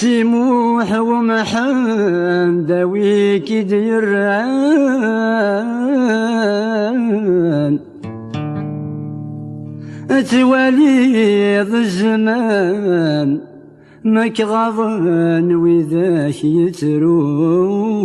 سيموح ومحمد ويكي ديران تواليض الزمان ماك غاضن وذاك يترون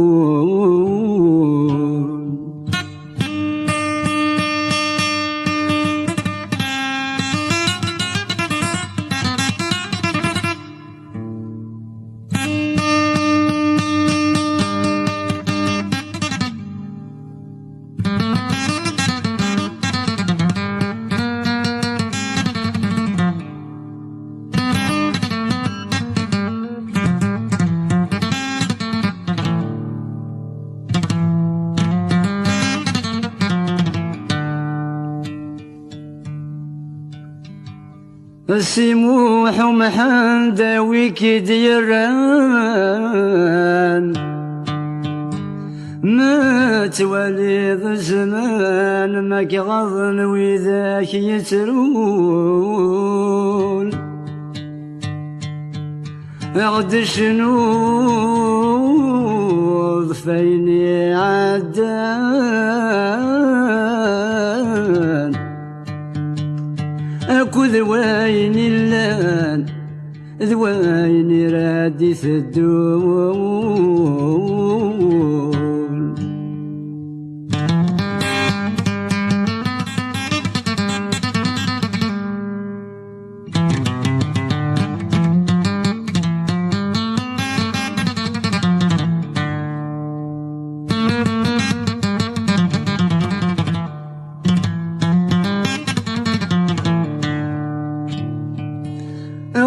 سيموح ومحمد ويكي ديران ما تواليض الزمان ماك غضن وذاك يترون عد شنو ضفيني عدان اكو ذواين اللان ذواين رادي الدون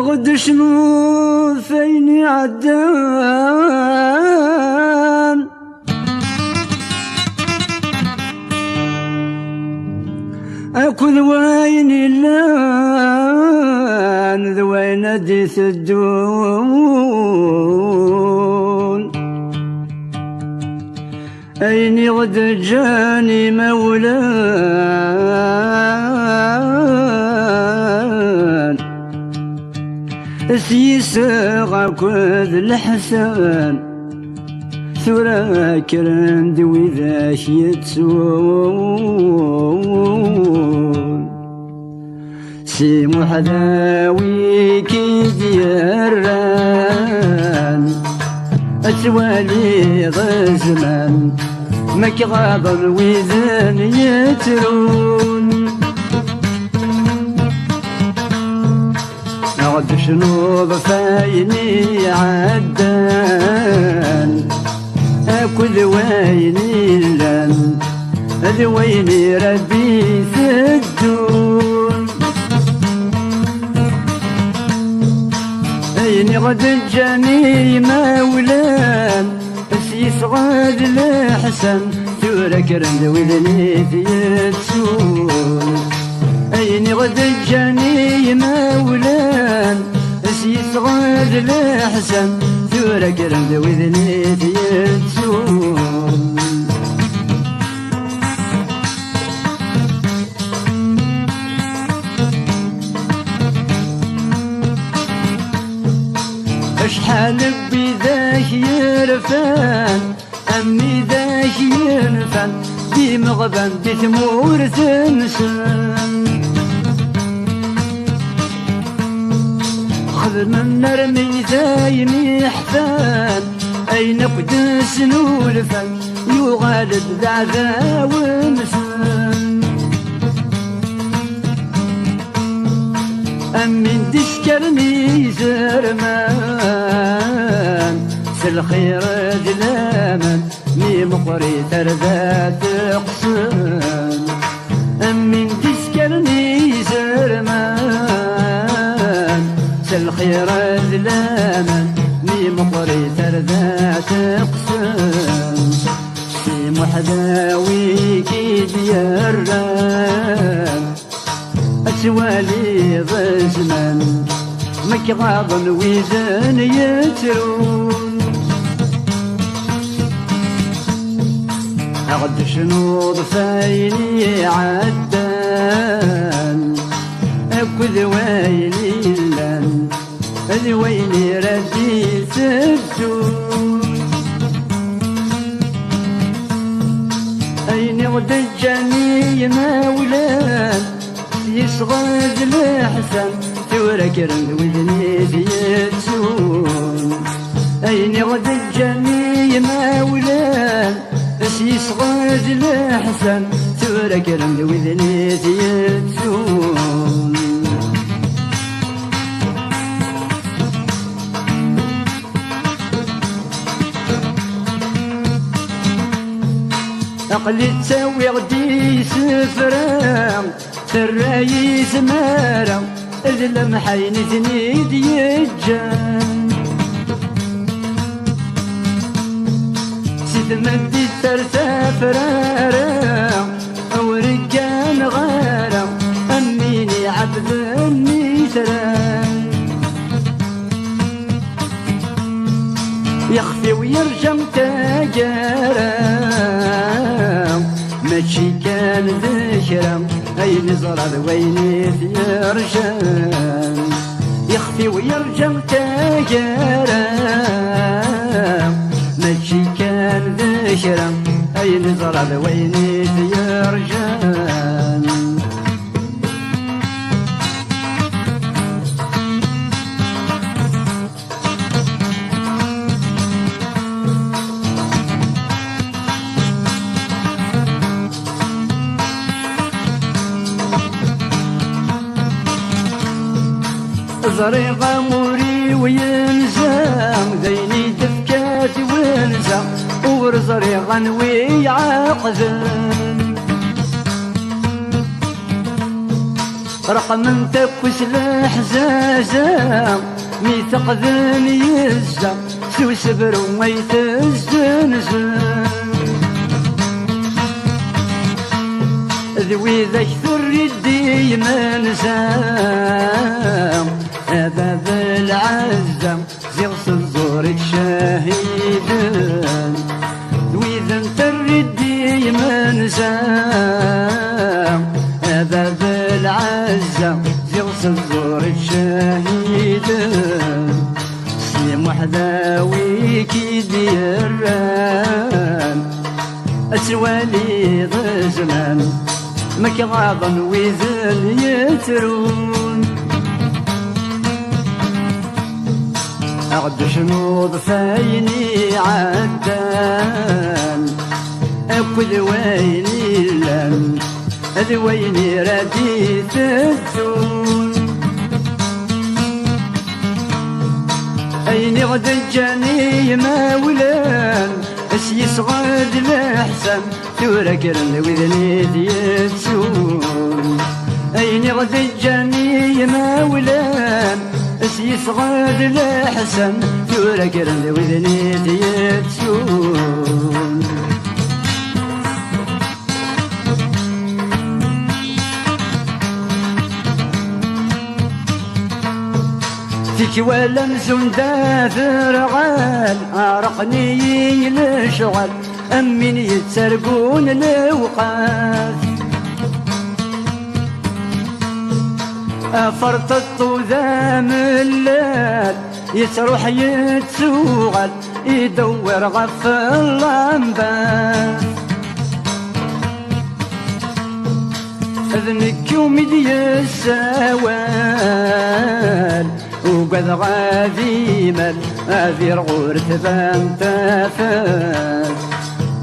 غد شنو فيني عدان اكو ذواين اللان ذواين ديث الدون ايني غد جاني مولان سيساغ كذ الحسن ثرا كرند وذاك يتسون سيموح ذاويكي ديران اتوالي غزمان ماك غاضن وذان يترون عد شنو ضفايني عدان اكو ذوايني لان ذوايني ربي الدون ايني غد جاني مولان سيصغاد الحسن ثورة كرند وذني يتسون ايني غد جاني مولان سيصغاد الحسن ثورة كرند وذني يتسون اشحال بذاك يرفان امي ذاك ينفن بمغبن بثمور تنسن خذ من نرمي ثايني حفان اين قدس نولفن يغالب ذا ونسن أمين تشكرني زرمان سالخير دلامان مي مقري ترذات قصان أمين تشكرني زرمان سالخير دلامان مي مقري ترذات قصان في محذاوي كي ديران أتوالي ضزمان مك غاضن ويزان يترون أغد شنو ضفايني عدان أكو ذوايني لان ذي ويني ردي سدون أين غدجاني مولان يصغد الحسن تورك رند وذني يتسون أين غدجاني مولان يصغد الحسن تورك رند وذني يتسون أقلي تسوي غدي سفرام الرايس مارا ذلم حين زنيد يجان سيد مدي ترتا فرارا ورجان غارا أميني عبد النسران يخفي ويرجع تاجرا ماشي كان ذكرى أي نزرى ويني يرجم يخفي ويرجم تاجرا ماشي كان ذكرى أي نزرى ويني يرجم زريقة موري وينزام ذيني دفكاتي وينزام ورزريقة نوي عقزم رقم تكوس الحزازام ميثق ذني يزام سو سبر وما يتزنزم ذوي ذا كثر يدي منزام باب العزم زغص الزور الشهيدان ذويذا تردي منزام باب العزم زغص الزور الشهيدان سيم وحداوي كي ديران أسوالي ذا زمان مكغاضا ويذل يترون أغد شنوض فايني عدان أكد ويني لم أذ ويني رديت الثون أين غد الجاني مولان أس يصغد الأحسن تورك رن وذني يتسون أين غد الجاني مولان أس يصغد الأحسن تورك رن وذني يتسون فيك ولا مزون دافر غال أرقني لشغل أمين يتسرقون الأوقات أفرطت ذا من الليل يتروح يتسوغل يدور غف اللمبات أذنك يوم يدي السوال وقد غادي مال هذي رغور تبان تافات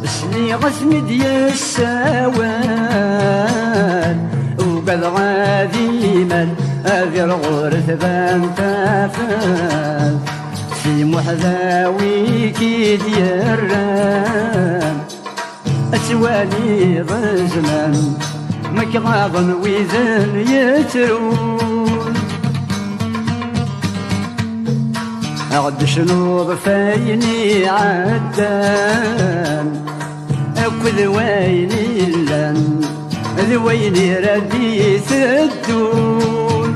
سني غسمي دي السوال وقد غادي مال هذي رغور تبان تافات في محذاوي كي ديران أسوالي ذا زمان مكغاضا ويذن يترون أغد شنوض فايني عدان أكد ويني لن ذي ويني رديت الدون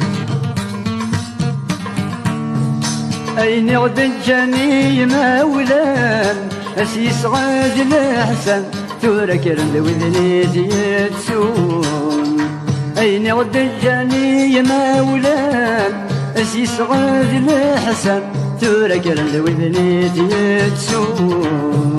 أين غد الجاني مولان أسيس غاد الأحسن تورك رند وذني يتسون أين غد الجاني مولان أسيس غادي الحسن تورا كرن ذوي ذنيتي يتسون